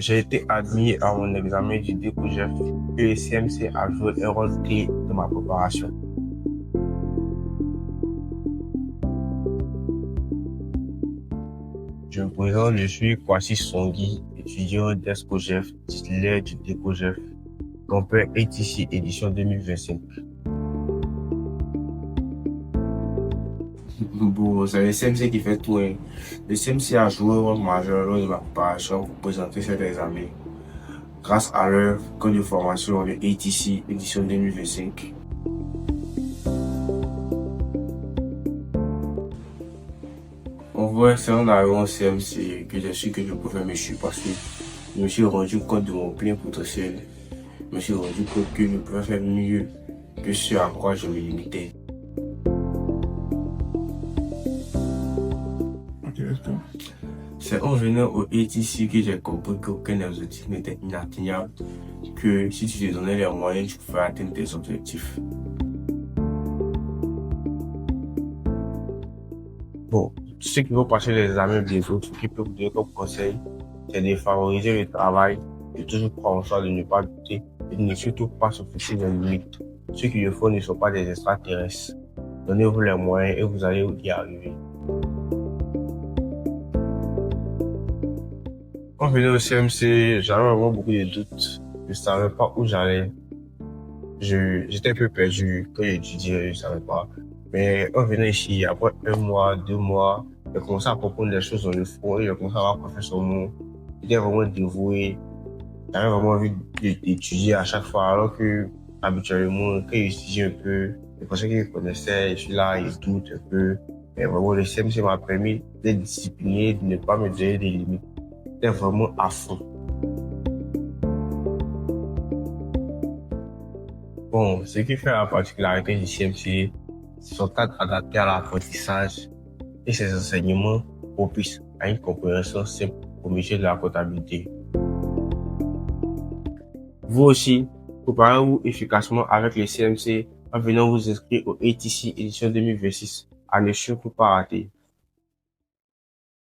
J'ai été admis à mon examen du DECOJEF et le CMC a joué un rôle clé dans ma préparation. Je me présente, je suis Kwasi Songui, étudiant d'ESCOJEF, titulaire du DECOJEF, campus ATC édition 2025. Bon, c'est le CMC qui fait tout, hein. Le CMC a joué un rôle majeur lors de ma préparation pour présenter cet examen, grâce à leur code de formation, le ATC édition 2025. En vrai, c'est en arrivant au CMC que j'ai su que je pouvais me surpasser. Je me suis rendu compte de mon plein potentiel. Je me suis rendu compte que je pouvais faire mieux que ce à quoi je me limitais. C'est en venant au ATC que j'ai compris qu'aucun des objectifs n'était inatteignable, que si tu te donnais les moyens, tu pouvais atteindre tes objectifs. Bon, ceux qui vont passer les examens bientôt, ce qui peut vous donner comme conseil, c'est de favoriser le travail, de toujours prendre soin de ne pas douter et de ne surtout pas se fixer des limites. Ceux qui le font ne sont pas des extraterrestres. Donnez-vous les moyens et vous allez y arriver. Quand je venais au CMC, j'avais vraiment beaucoup de doutes. Je ne savais pas où j'allais. J'étais un peu perdu quand j'étudiais, je ne savais pas. Mais en venant ici, après 1 mois, 2 mois, j'ai commencé à comprendre des choses dans le fond et j'ai commencé à avoir confiance en moi. J'étais vraiment dévoué. J'avais vraiment envie d'étudier à chaque fois, alors que habituellement, quand j'étudie un peu, les personnes qui me connaissaient, je suis là, ils doutent un peu. Mais vraiment, le CMC m'a permis d'être discipliné, de ne pas me donner des limites. J'étais vraiment à fond. Bon, ce qui fait la particularité du CMC, c'est son cadre adapté à l'apprentissage et ses enseignements propices à une compréhension simple au métier de la comptabilité. Vous aussi, préparez-vous efficacement avec le CMC en venant vous inscrire au ATC édition 2026 à ne surtout pas rater.